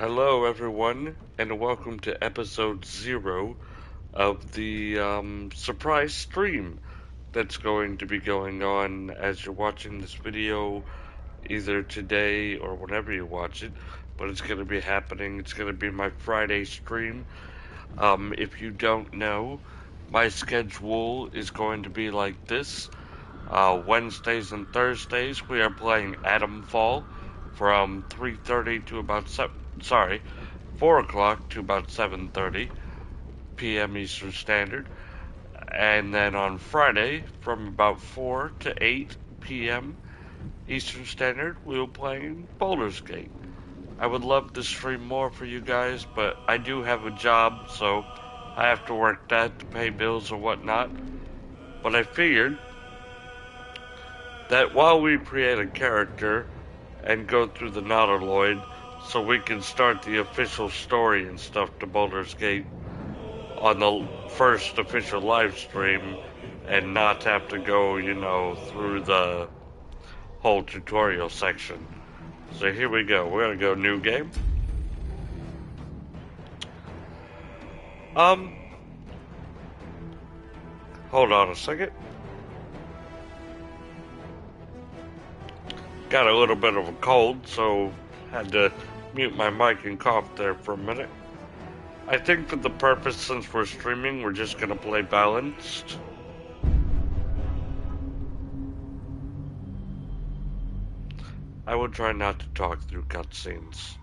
Hello, everyone, and welcome to episode 0 of the surprise stream that's going to be going on as you're watching this video, either today or whenever you watch it. But it's going to be happening. It's going to be my Friday stream. If you don't know, my schedule is going to be like this. Wednesdays and Thursdays, we are playing Atomfall from 3:30 to about 4 o'clock to about 7:30 p.m. Eastern Standard. And then on Friday, from about 4 to 8 p.m. Eastern Standard, we'll be playing Baldur's Gate. I would love to stream more for you guys, but I do have a job, so I have to work that to pay bills or whatnot. But I figured that while we create a character and go through the Nautaloid, so we can start the official story and stuff to Baldur's Gate on the first official live stream and not have to go, through the whole tutorial section. So here we go. We're gonna go new game. Hold on a second. Got a little bit of a cold, so had to mute my mic and cough there for a minute. I think for the purpose, since we're streaming, we're just gonna play balanced. I would try not to talk through cutscenes.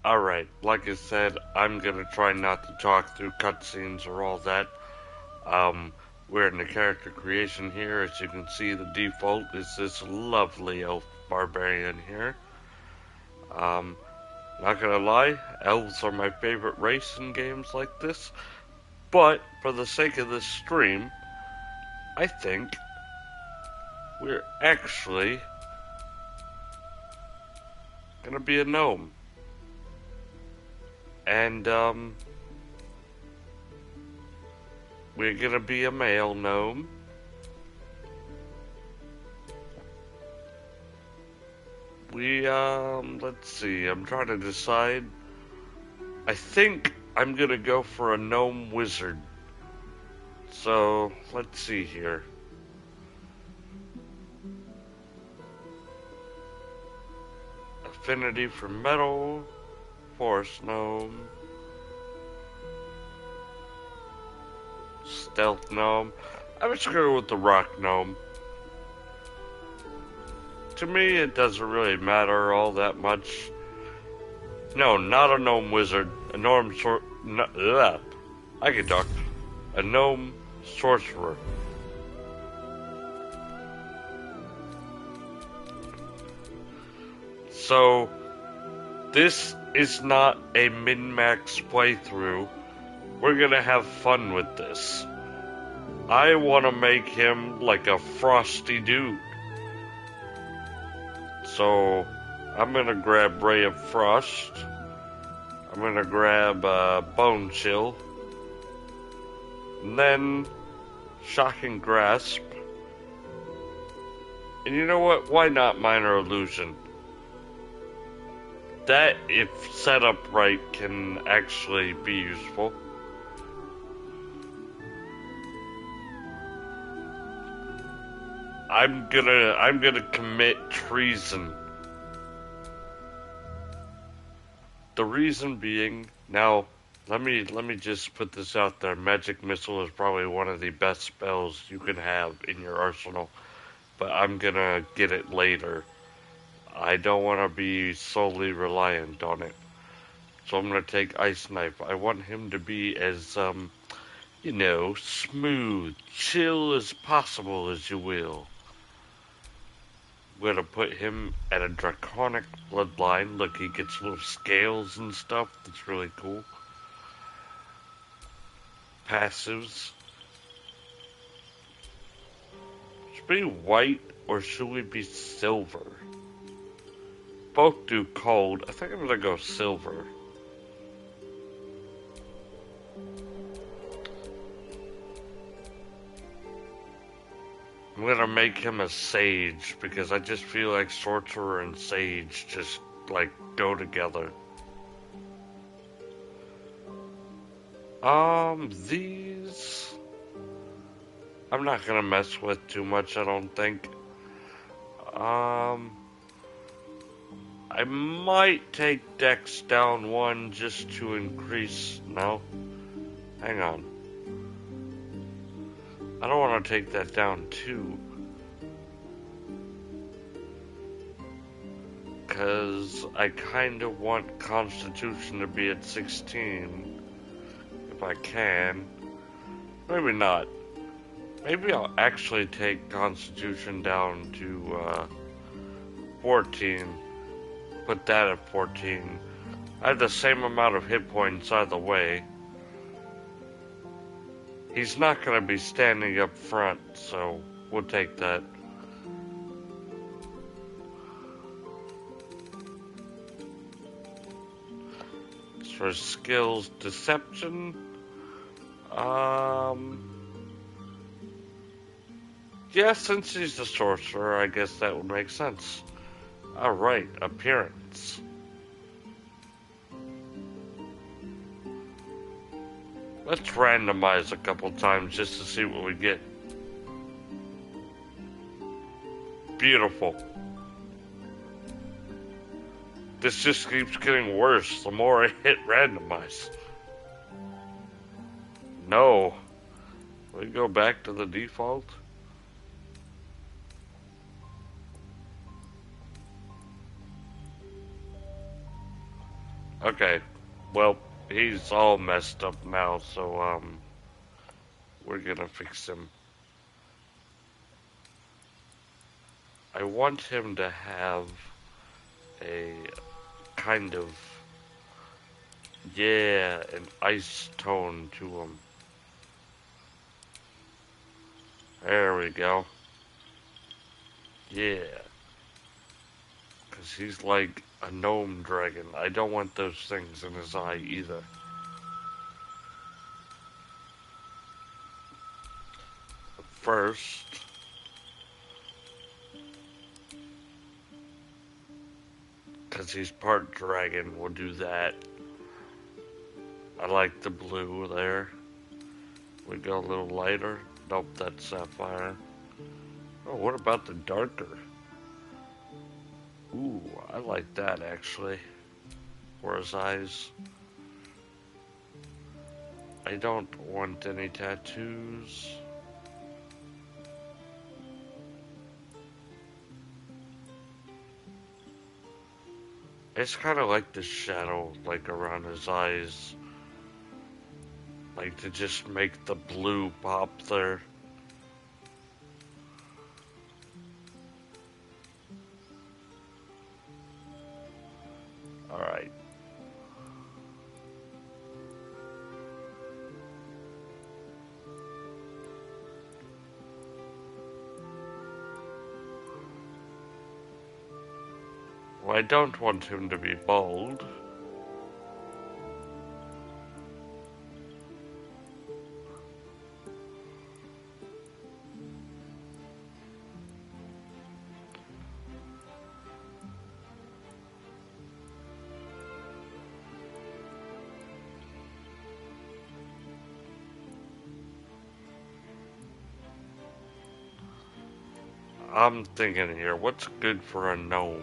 Alright, like I said, I'm gonna try not to talk through cutscenes or all that. We're in the character creation here. As you can see, the default is this lovely elf barbarian here. Not gonna lie, elves are my favorite race in games like this. But, for the sake of this stream, I think we're actually gonna be a gnome. And, we're gonna be a male gnome. Let's see, I'm trying to decide. I think I'm gonna go for a gnome wizard. So, let's see here. Affinity for metal. Forest gnome. Stealth gnome. I would go with the rock gnome. To me, it doesn't really matter all that much. No, not a gnome wizard. A I can talk. A gnome sorcerer. So, this is not a min-max playthrough. We're gonna have fun with this. I want to make him like a frosty dude. So, I'm gonna grab Ray of Frost. I'm gonna grab Bone Chill. And then Shocking Grasp. And you know what? Why not Minor Illusion? That, if set up right, can actually be useful. I'm gonna commit treason. The reason being, now let me just put this out there. Magic Missile is probably one of the best spells you can have in your arsenal, but I'm gonna get it later. I don't want to be solely reliant on it. So I'm gonna take Ice Knife. I want him to be as you know, smooth, chill as possible, as you will. We're gonna put him at a draconic bloodline. Look, he gets little scales and stuff. That's really cool. Passives. Should we be white or should we be silver? Both do cold. I think I'm gonna go silver. I'm gonna make him a sage because I just feel like sorcerer and sage just like go together. These I'm not gonna mess with too much, I don't think. I might take Dex down one just to increase. No, hang on. I don't want to take that down too, because I kind of want Constitution to be at 16, if I can. Maybe not. Maybe I'll actually take Constitution down to 14. Put that at 14. I have the same amount of hit points either way. He's not going to be standing up front, so we'll take that. As for skills, deception. Yeah, since he's a sorcerer, I guess that would make sense. Alright, appearance. Let's randomize a couple times just to see what we get. Beautiful. This just keeps getting worse the more I hit randomize. No. We go back to the default. Okay. Well, he's all messed up now, so we're gonna fix him. I want him to have a kind of, yeah, an ice tone to him. There we go. Yeah. Because he's like a gnome dragon. I don't want those things in his eye either. First, because he's part dragon, we'll do that. I like the blue there. We go a little lighter. Nope, that's sapphire. Oh, what about the darker? Ooh, I like that actually. For his eyes. I don't want any tattoos. It's kind of like the shadow, like around his eyes. Like to just make the blue pop there. Alright. Well, I don't want him to be bald. I'm thinking here, what's good for a gnome?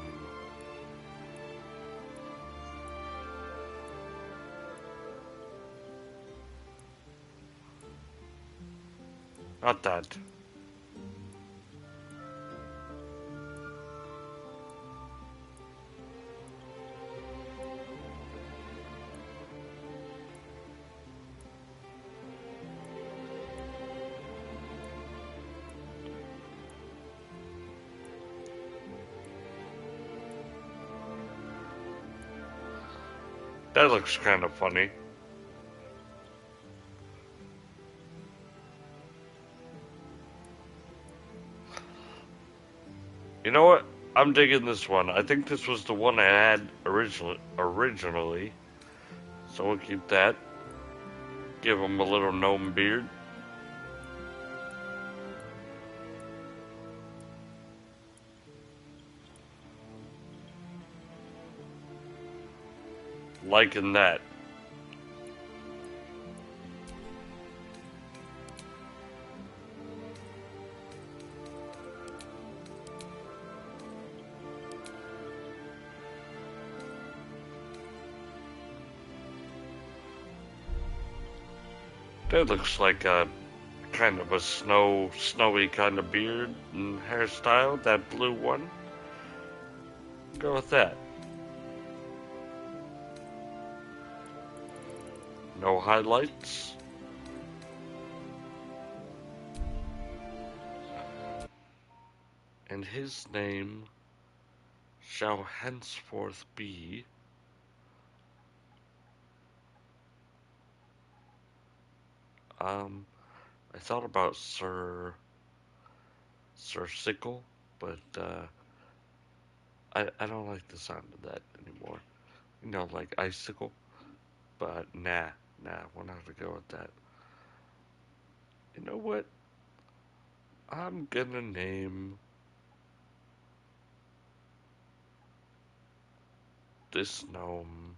Not that. That looks kind of funny. You know what? I'm digging this one. I think this was the one I had originally. So we'll keep that. Give him a little gnome beard. Liking that. That looks like a kind of a snowy kind of beard and hairstyle, that blue one. Go with that. No highlights. And his name shall henceforth be I thought about Sir Sickle, but I don't like the sound of that anymore. You know, like icicle, but nah, we're not gonna go with that. You know what? I'm gonna name this gnome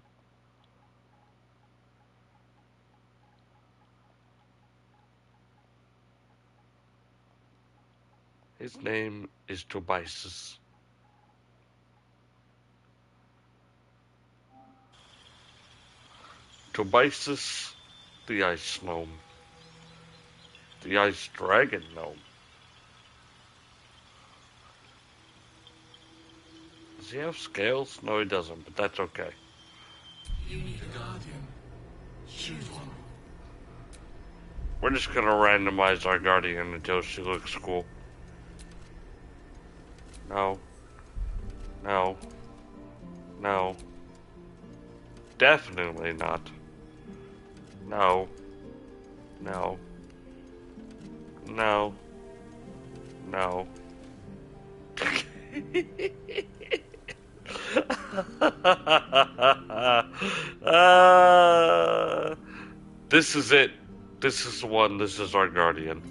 his name is Tobias. Tobias the Ice Gnome. The Ice Dragon Gnome. Does he have scales? No, he doesn't, but that's okay. You need a guardian. Choose one. We're just gonna randomize our guardian until she looks cool. No. No. No. Definitely not. No. No. No. No. This is it. This is the one. This is our guardian.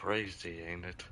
crazy, ain't it?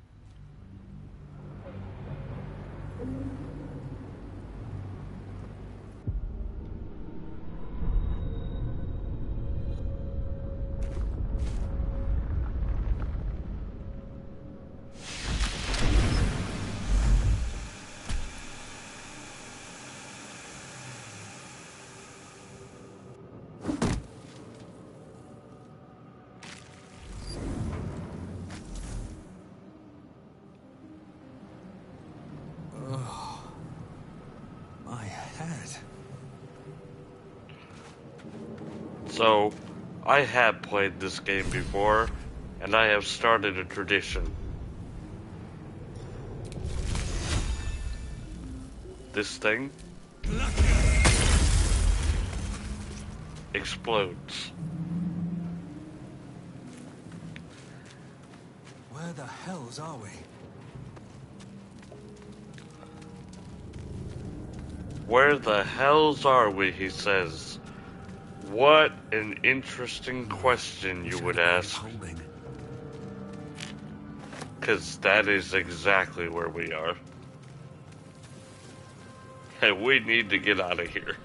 My head. So, I have played this game before, and I have started a tradition. This thing explodes. Where the hells are we? Where the hells are we, he says. What an interesting question, you would ask. Holding. Because that is exactly where we are. And we need to get out of here.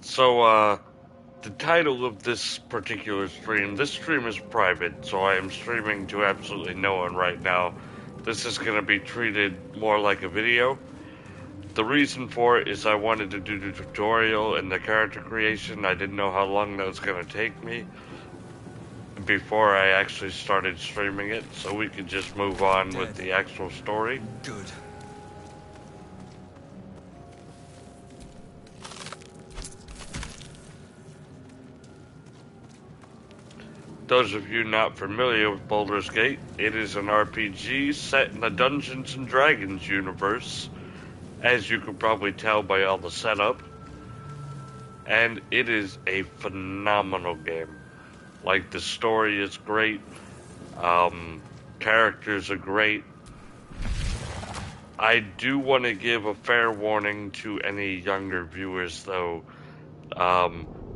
So, the title of this particular stream, this stream is private, so I am streaming to absolutely no one right now. This is going to be treated more like a video. The reason for it is I wanted to do the tutorial and the character creation. I didn't know how long that was going to take me before I actually started streaming it, so we could just move on with the actual story. Good. Those of you not familiar with Baldur's Gate, it is an RPG set in the Dungeons and Dragons universe, as you could probably tell by all the setup. And it is a phenomenal game. Like, the story is great, characters are great. I do want to give a fair warning to any younger viewers, though.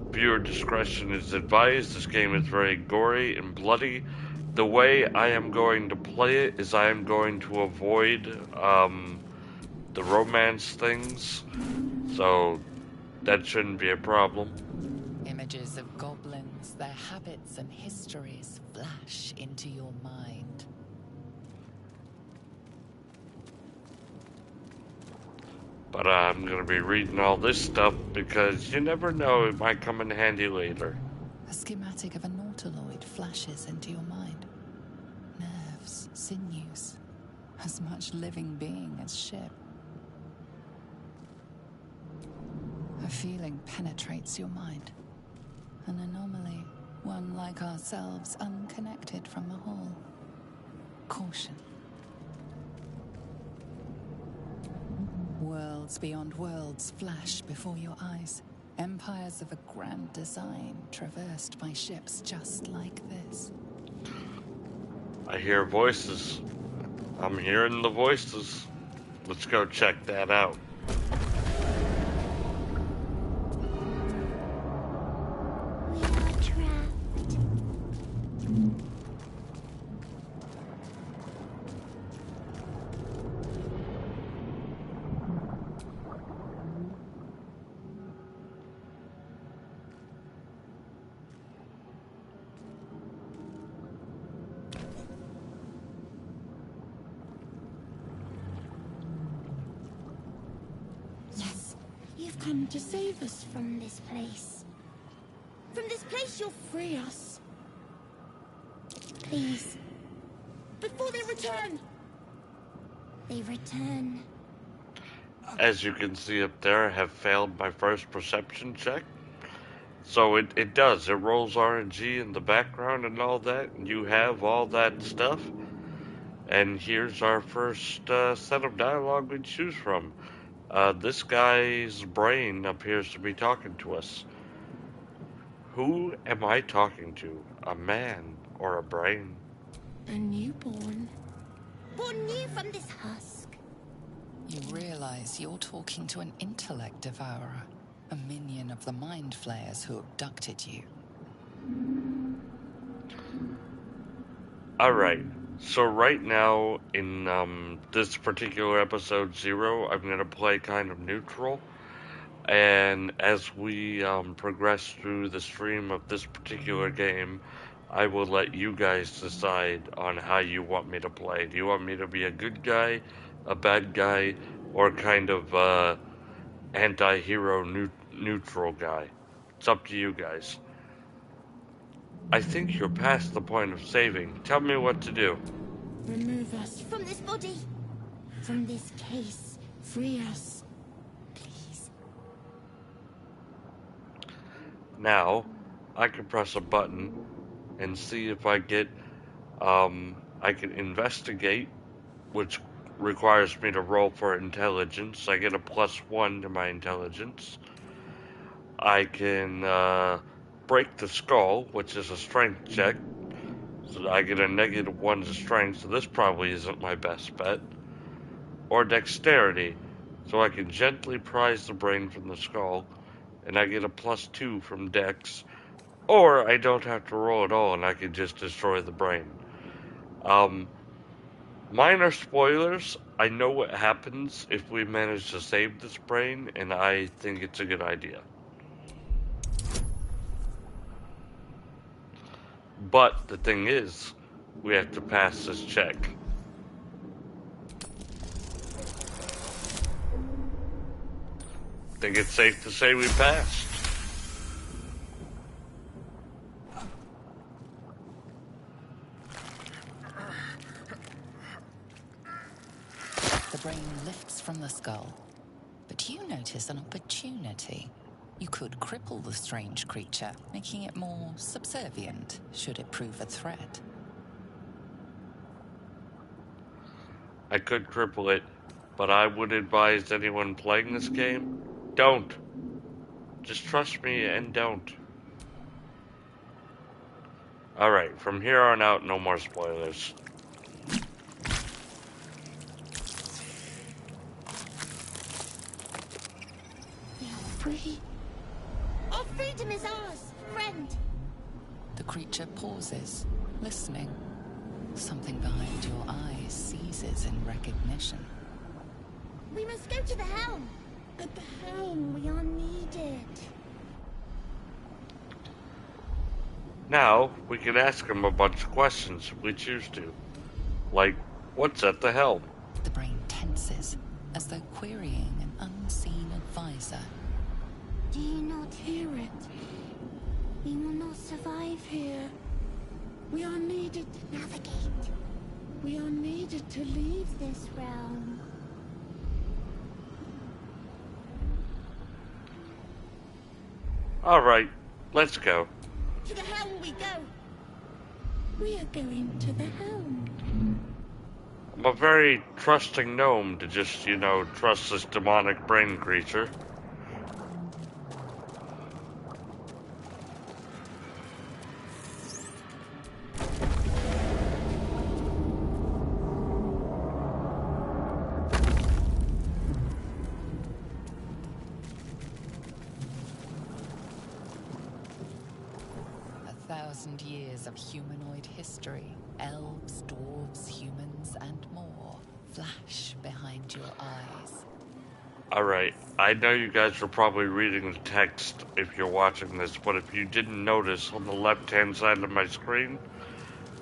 Viewer discretion is advised. This game is very gory and bloody. The way I am going to play it is I am going to avoid the romance things, so that shouldn't be a problem. Images of goblins, their habits and histories flash into your mind. But I'm going to be reading all this stuff because you never know, it might come in handy later. A schematic of a Nautaloid flashes into your mind. Nerves, sinews, as much living being as ship. A feeling penetrates your mind. An anomaly, one like ourselves, unconnected from the whole. Caution. Worlds beyond worlds flash before your eyes. Empires of a grand design traversed by ships just like this. I hear voices. I'm hearing the voices. Let's go check that out. You've come to save us from this place. From this place, you'll free us. Please. Before they return. They return. As you can see up there, I have failed my first perception check. So it does. It rolls RNG in the background and all that, and you have all that stuff. And here's our first set of dialogue we choose from. This guy's brain appears to be talking to us. Who am I talking to? A man or a brain? A newborn. Born new from this husk. You realize you're talking to an intellect devourer, a minion of the mind flayers who abducted you. Alright, so right now in this particular episode 0, I'm going to play kind of neutral. And as we progress through the stream of this particular game, I will let you guys decide on how you want me to play. Do you want me to be a good guy, a bad guy, or kind of anti-hero neutral guy? It's up to you guys. I think you're past the point of saving. Tell me what to do. Remove us from this body, from this case. Free us, please. Now, I can press a button and see if I get, I can investigate, which requires me to roll for intelligence. I get a +1 to my intelligence. I can, break the skull, which is a strength check. So I get a -1 to strength, so this probably isn't my best bet. Or dexterity, so I can gently prise the brain from the skull, and I get a +2 from dex. Or I don't have to roll at all, and I can just destroy the brain. Minor spoilers, I know what happens if we manage to save this brain, and I think it's a good idea. But the thing is, we have to pass this check. Think it's safe to say we passed. The brain lifts from the skull, but you notice an opportunity. You could cripple the strange creature, making it more subservient, should it prove a threat. I could cripple it, but I would advise anyone playing this game, don't. Just trust me and don't. Alright, from here on out, no more spoilers. We are free. Our freedom is ours, friend. The creature pauses, listening. Something behind your eyes seizes in recognition. We must go to the helm. At the helm, we are needed. Now, we can ask him a bunch of questions if we choose to. Like, what's at the helm? The brain tenses, as though querying an unseen advisor. Do you not hear it? We will not survive here. We are needed to navigate. We are needed to leave this realm. Alright, let's go. To the helm we go. We are going to the helm. I'm a very trusting gnome to just, trust this demonic brain creature. Years of humanoid history, elves, dwarves, humans, and more, flash behind your eyes. Alright, I know you guys are probably reading the text if you're watching this, but if you didn't notice, on the left-hand side of my screen,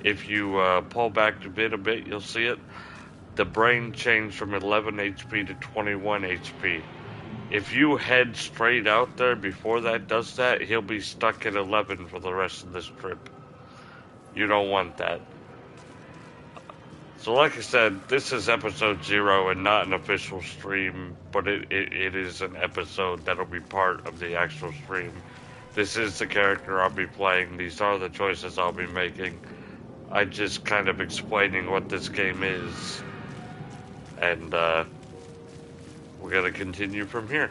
if you pull back the vid a bit, you'll see it. The brain changed from 11 HP to 21 HP. If you head straight out there before that does that, he'll be stuck at 11 for the rest of this trip. You don't want that. So like I said, this is episode 0 and not an official stream, but it is an episode that'll be part of the actual stream. This is the character I'll be playing. These are the choices I'll be making. I'm just kind of explaining what this game is. And, we're gonna continue from here.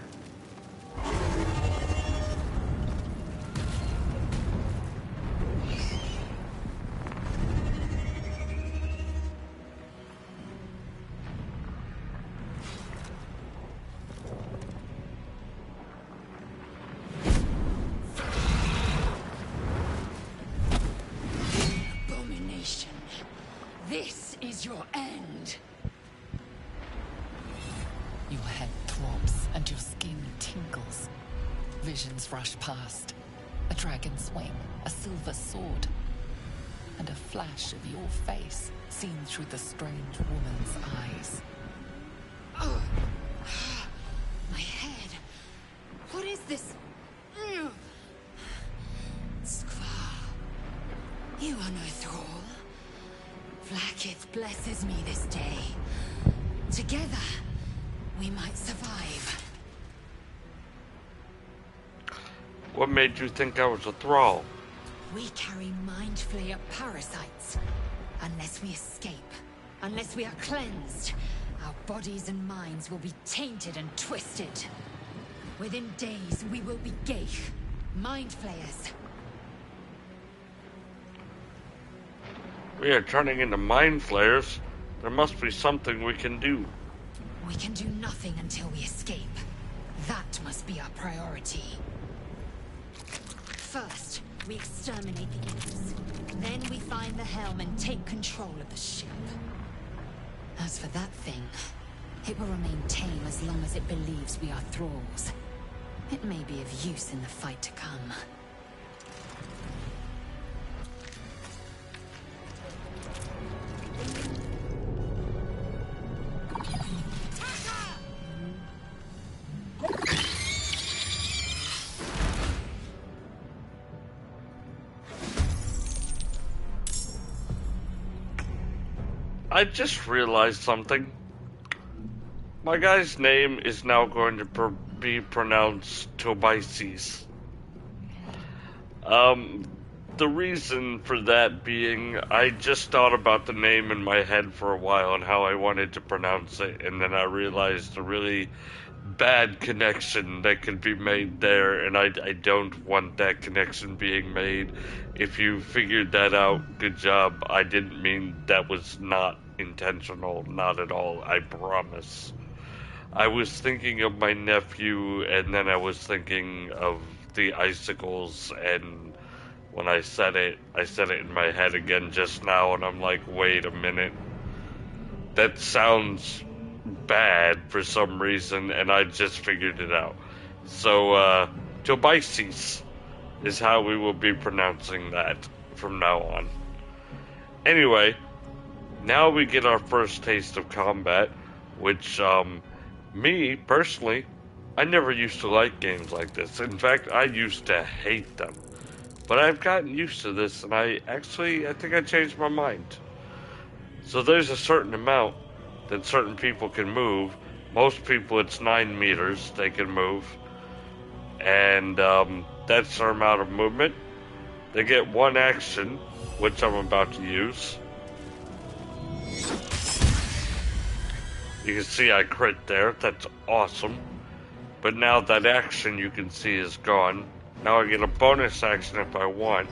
is your end. Your head throbs and your skin tingles. Visions rush past. A dragon's wing, a silver sword, and a flash of your face seen through the strange woman's eyes. Oh. My head. What is this? Skvar. You are no thrall. Vlaakith blesses me this day. Together, we might survive. What made you think I was a thrall? We carry mind flayer parasites. Unless we escape, unless we are cleansed, our bodies and minds will be tainted and twisted. Within days, we will be Geich, mind flayers. We are turning into mind flayers. There must be something we can do. We can do nothing until we escape. That must be our priority. First, we exterminate the imps. Then we find the helm and take control of the ship. As for that thing, it will remain tame as long as it believes we are thralls. It may be of use in the fight to come. I just realized something. My guy's name is now going to be pronounced Tobices. The reason for that being, I just thought about the name in my head for a while and how I wanted to pronounce it, and then I realized a really bad connection that could be made there, and I don't want that connection being made. If you figured that out, good job. I didn't mean that was not intentional, not at all, I promise. I was thinking of my nephew, and then I was thinking of the icicles, and when I said it in my head again just now, and I'm like, wait a minute. That sounds bad for some reason, and I just figured it out. So, Tobices is how we will be pronouncing that from now on. Anyway, now we get our first taste of combat, which, me, personally, I never used to like games like this. In fact, I used to hate them. But I've gotten used to this, and I think I changed my mind. So there's a certain amount that certain people can move. Most people, it's 9 meters they can move. And that's their amount of movement. They get one action, which I'm about to use. You can see I crit there. That's awesome. But now that action you can see is gone. Now I get a bonus action if I want.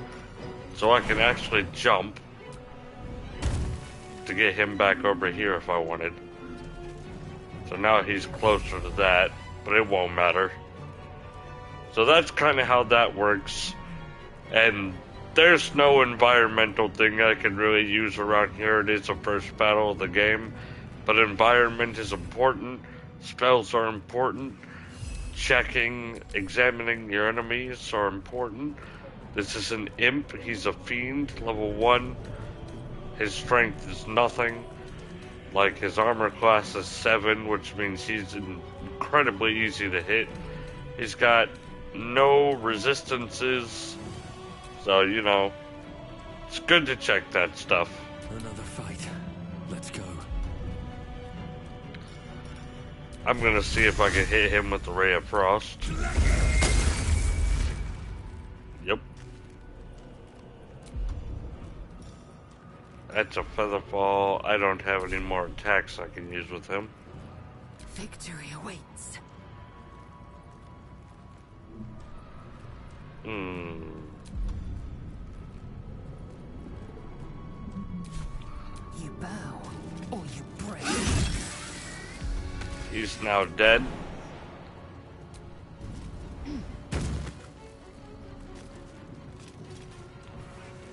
So I can actually jump to get him back over here if I wanted. So now he's closer to that, but it won't matter. So that's kind of how that works. And there's no environmental thing I can really use around here. It is the first battle of the game. But environment is important. Spells are important. Checking, examining your enemies are important. This is an imp. He's a fiend, level 1. His strength is nothing. Like, his armor class is 7, which means he's incredibly easy to hit. He's got no resistances. So, you know, it's good to check that stuff. Another fight. Let's go. I'm gonna see if I can hit him with the Ray of Frost. Yep. That's a feather fall. I don't have any more attacks I can use with him. Victory awaits. You bow, or you break. He's now dead.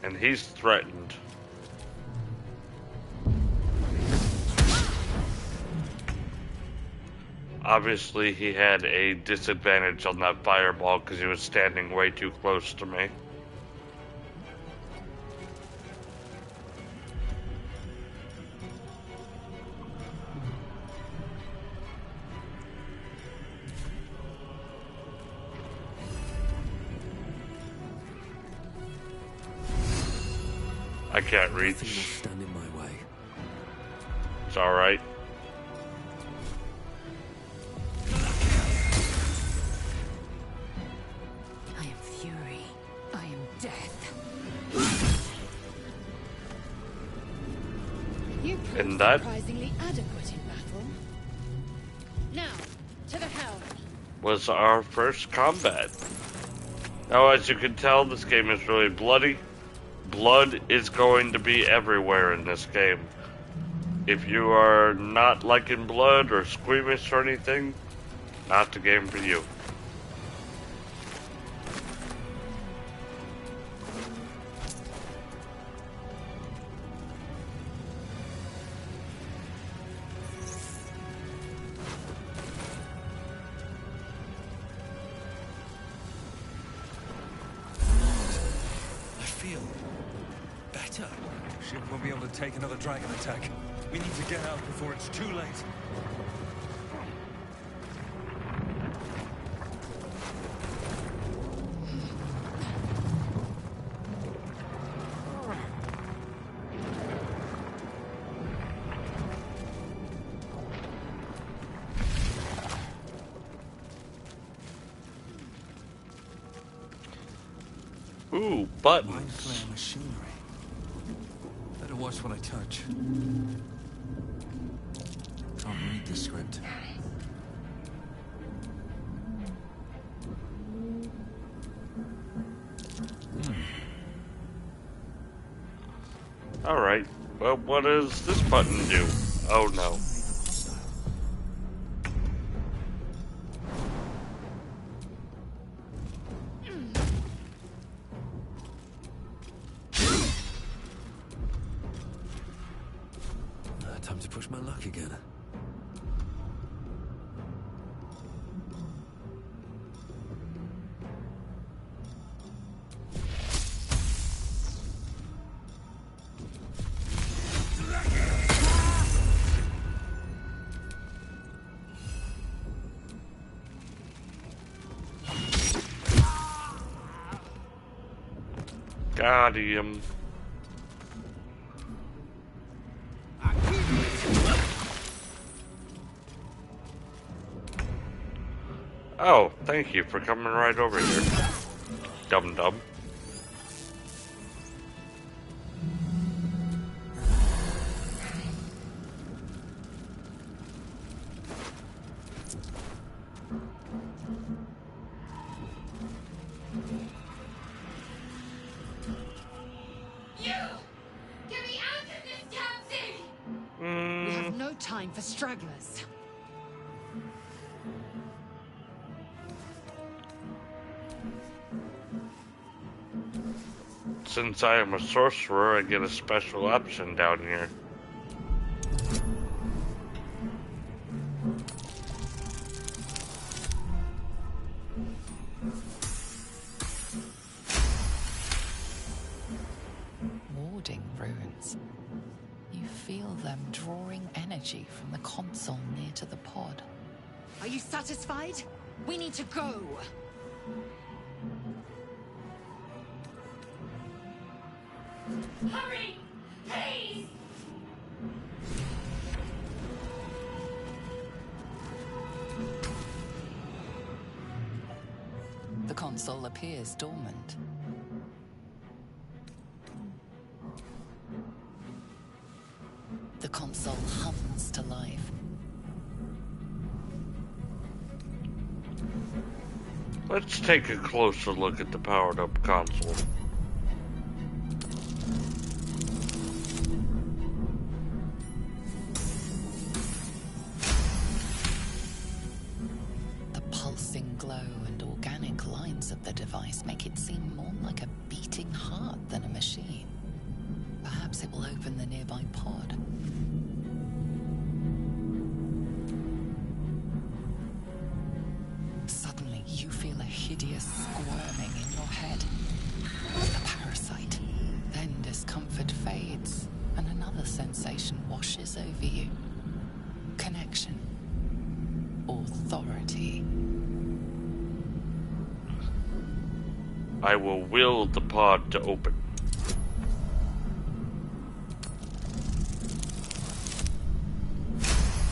And he's threatened. Obviously, he had a disadvantage on that fireball because he was standing way too close to me. I can't Nothing will reach. stand in my way. It's alright. I am fury. I am death. You proved And that surprisingly adequate in battle. Now, to the helm. was our first combat. Now, as you can tell, this game is really bloody. Blood is going to be everywhere in this game. If you are not liking blood or squeamish or anything, not the game for you. I feel better. Ship won't be able to take another dragon attack. We need to get out before it's too late. Ooh, Mind buttons. flare machinery. Better watch what I touch. Can't read the script. Alright, well, what does this button do? Oh no. Time to push my luck again. Got him. Oh, thank you for coming right over here. Dum-dum. You! Get me out of this damn thing! We have no time for stragglers. Since I am a sorcerer, I get a special option down here. Warding runes. You feel them drawing energy from the console near to the pod. Are you satisfied? We need to go. Hurry! Please! The console appears dormant. The console hums to life. Let's take a closer look at the powered up console. The pulsing glow and organic lines of the device make it seem more like a beating heart than a machine. Perhaps it will open the nearby pod. squirming in your head. The parasite. Then discomfort fades, and another sensation washes over you. Connection. Authority. I will the pod to open.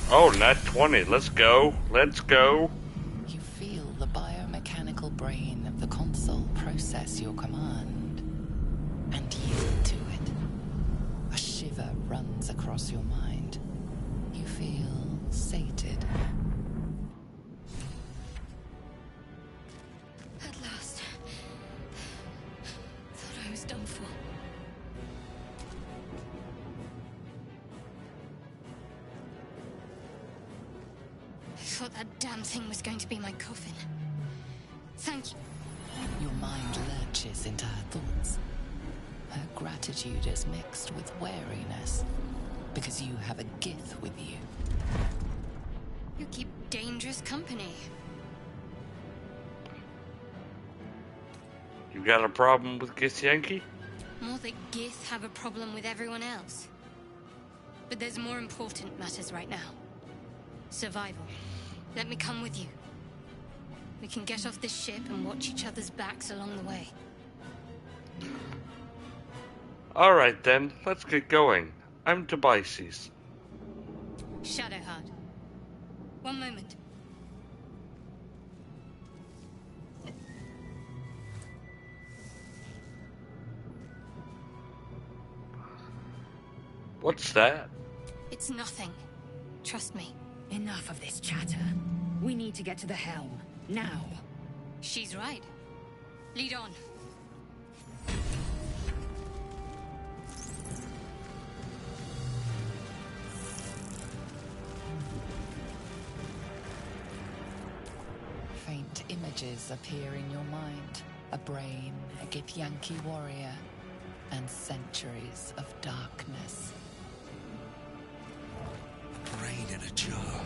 Oh, nat 20. Let's go. Let's go. You feel the biomechanical brain of the console process your command and yield to it. A shiver runs across your mind. You feel sated. At last. Thought I was done for. I thought that damn thing was going to be my coffin. Thank you. Your mind lurches into her thoughts. Her gratitude is mixed with wariness, because you have a Gith with you. You keep dangerous company. You got a problem with Gith Yankee? More that Gith have a problem with everyone else. But there's more important matters right now. Survival. Let me come with you. We can get off this ship and watch each other's backs along the way. Alright then, let's get going. I'm Tobias. Shadowheart. One moment. What's that? It's nothing. Trust me. Enough of this chatter. We need to get to the helm. Now. She's right. Lead on. Faint images appear in your mind. A brain, a Githyanki warrior, and centuries of darkness. Brain in a jar.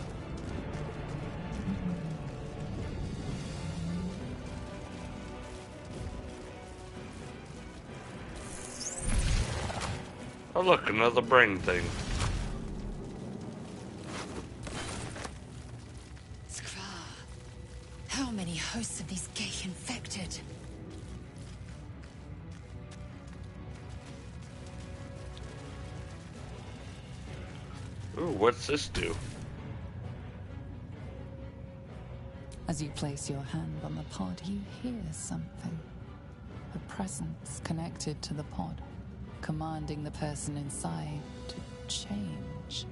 Oh look, another brain thing. Skra. How many hosts of these gay infected? Ooh, what's this do? As you place your hand on the pod, you hear something. A presence connected to the pod, commanding the person inside to change.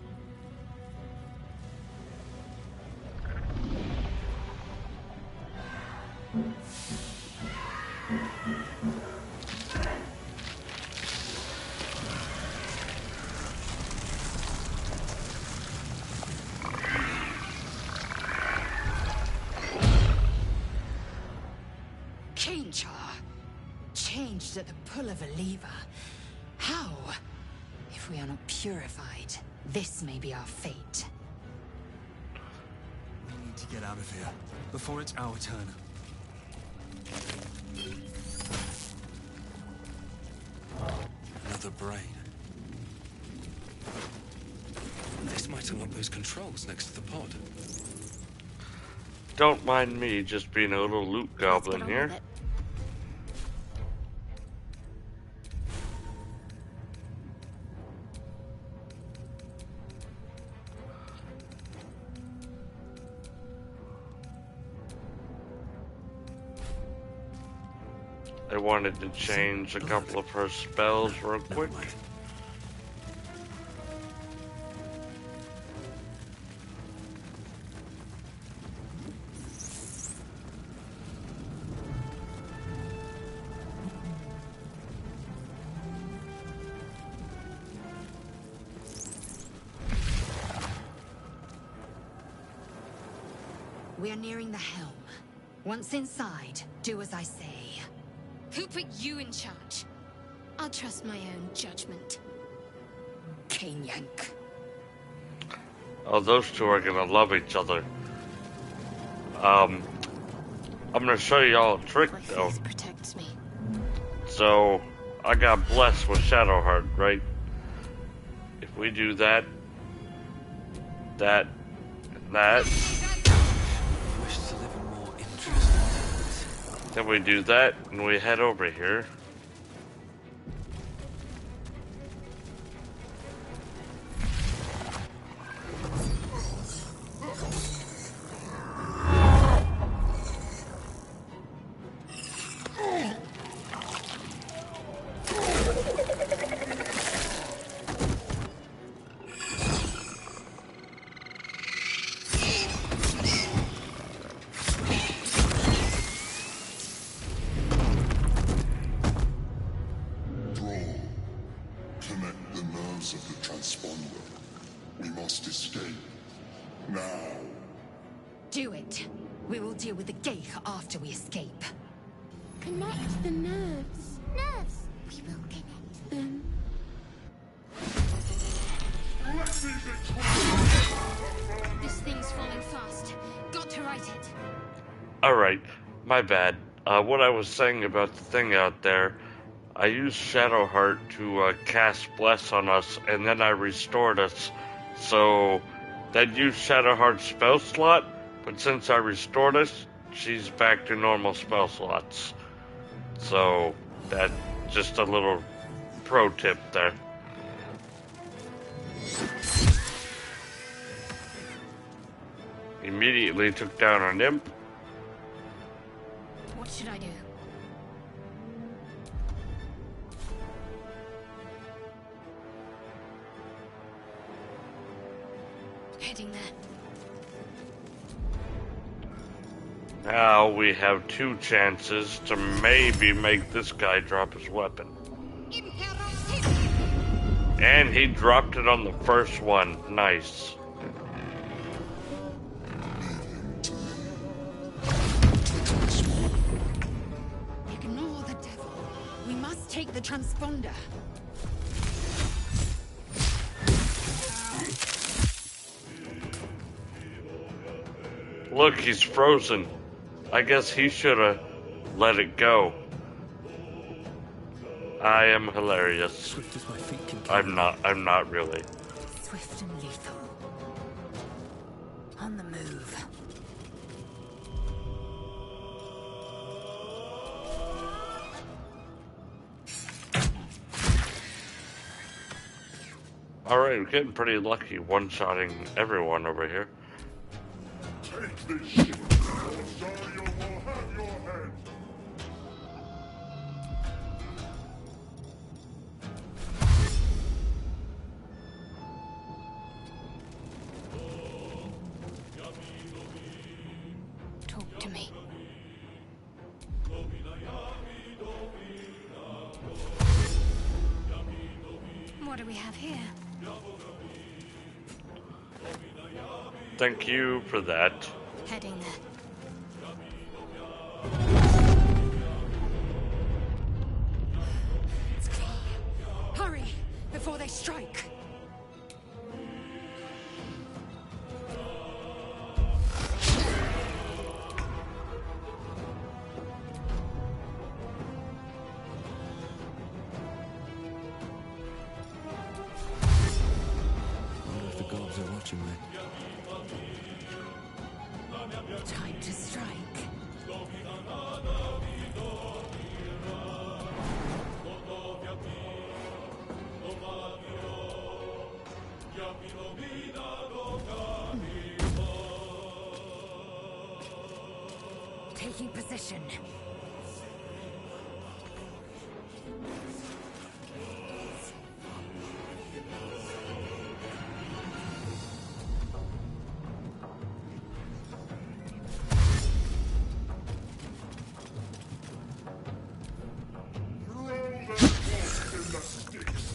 Changed at the pull of a lever. How? If we are not purified, this may be our fate. We need to get out of here before it's our turn. Another brain. This might unlock those controls next to the pod. Don't mind me just being a little loot goblin here. I wanted to change a couple of her spells real quick. We are nearing the helm. Once inside, do as I say. Who put you in charge? I'll trust my own judgment. Yank. Oh, those two are gonna love each other. I'm gonna show y'all a trick My though. faith protects me. So I got blessed with Shadowheart, right? If we do that, that, and that, Wish to live in more interesting times. then we do that, and we head over here. Brawl. Connect the nerves of the transponder. We must escape. Now. Do it. We will deal with the Geich after we escape. Connect the nerves. Nerves. We will connect them. This thing's falling fast. Got to right it. Alright, my bad. What I was saying about the thing out there, I used Shadowheart to cast Bless on us, and then I restored us. So, that used Shadowheart's spell slot, but since I restored us, she's back to normal spell slots. So, that just a little pro tip there. Immediately took down an imp. What should I do? Heading there. Now we have two chances to maybe make this guy drop his weapon. And he dropped it on the first one. Nice. Ignore the devil. We must take the transponder. Look, he's frozen. I guess he should have let it go. I am hilarious. Swift as my feet can carry. I'm not really. Swift and lethal. On the move. Alright, we're getting pretty lucky one-shotting everyone over here. Take this shit, or Dario will have your head. Talk to me. What do we have here? Thank you for that. Heading there. It's clear. Hurry, before they strike. Wonder if the gods are watching me. Time to strike. Taking position. Throw them both in the sticks.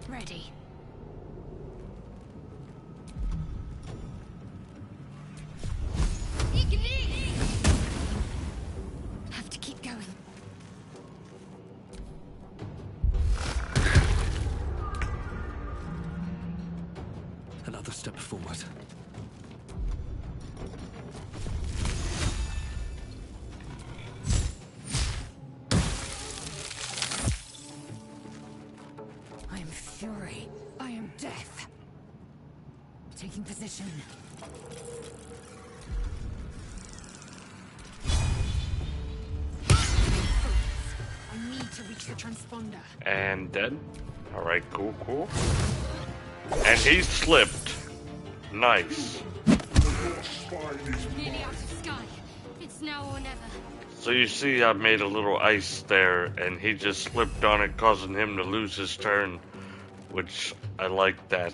Ready. Another step forward. I am fury. I am death. Taking position. I need to reach the transponder. And then, alright, cool, cool. And he slipped. Nice. Nearly out of sky. It's now or never. So you see I made a little ice there, and he just slipped on it, causing him to lose his turn, which I like that.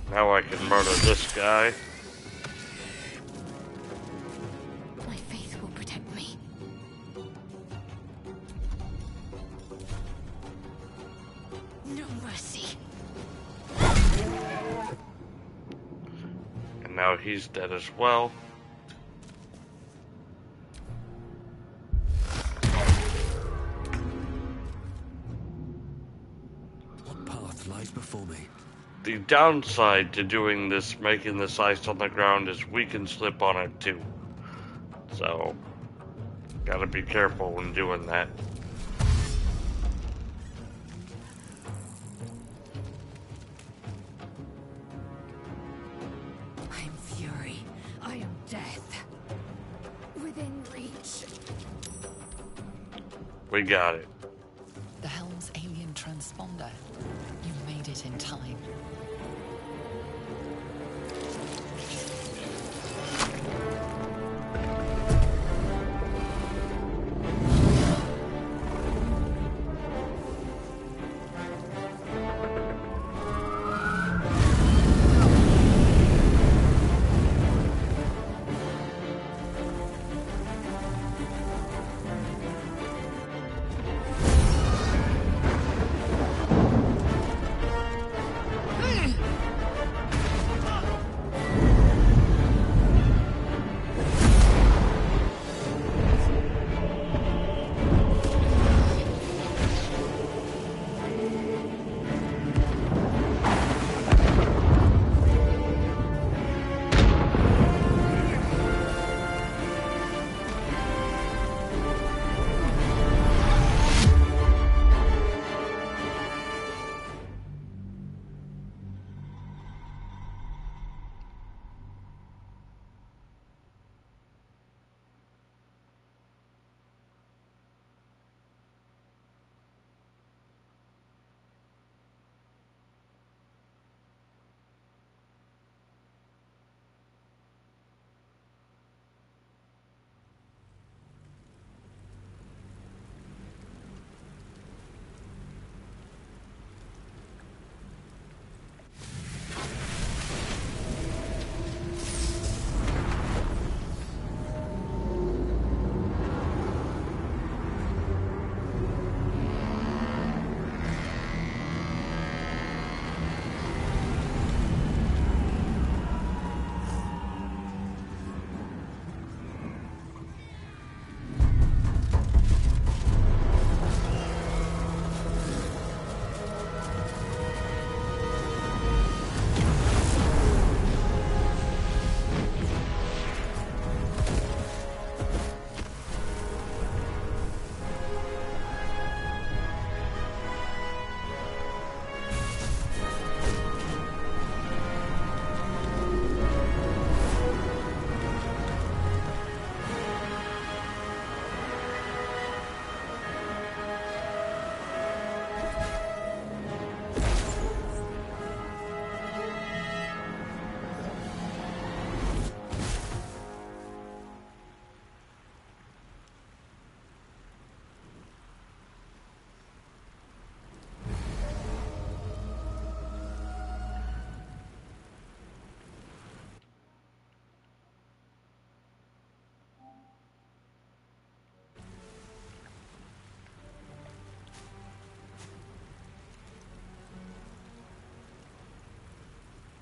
Now I can murder this guy. My faith will protect me. No mercy. And now he's dead as well. What path lies before me? The downside to doing this, making this ice on the ground, is we can slip on it too. So, gotta be careful when doing that. I am fury. I am death. Within reach. We got it. The helm's alien transponder. You made it in time.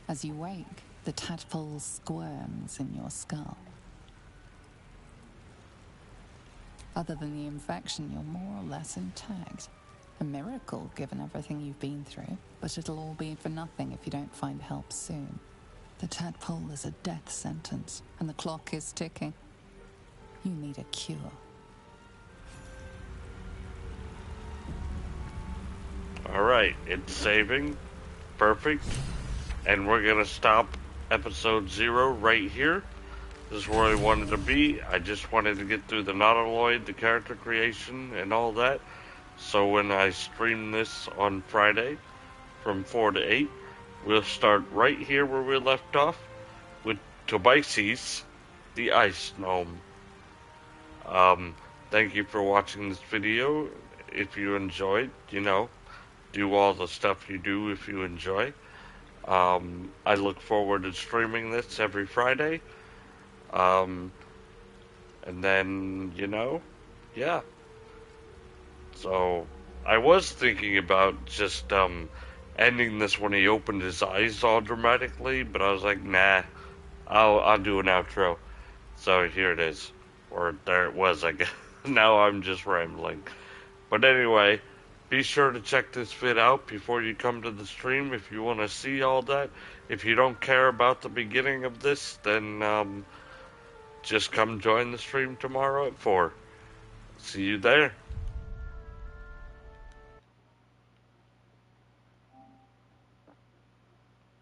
As you wake, the tadpole squirms in your skull. Other than the infection, you're more or less intact. A miracle, given everything you've been through. But it'll all be for nothing if you don't find help soon. The tadpole is a death sentence, and the clock is ticking. You need a cure. Alright, it's saving. Perfect. And we're gonna stop episode 0 right here. This is where I wanted to be. I just wanted to get through the Nautaloid, the character creation, and all that. So when I stream this on Friday from 4 to 8, we'll start right here where we left off with Tobias, the Ice Gnome. Thank you for watching this video. If you enjoyed, do all the stuff you do if you enjoy. I look forward to streaming this every Friday. And then, yeah. So, I was thinking about just, ending this when he opened his eyes all dramatically, but I was like, nah, I'll do an outro. So here it is. Or there it was, I guess. Now I'm just rambling. But anyway, be sure to check this vid out before you come to the stream if you want to see all that. If you don't care about the beginning of this, then just come join the stream tomorrow at 4. See you there.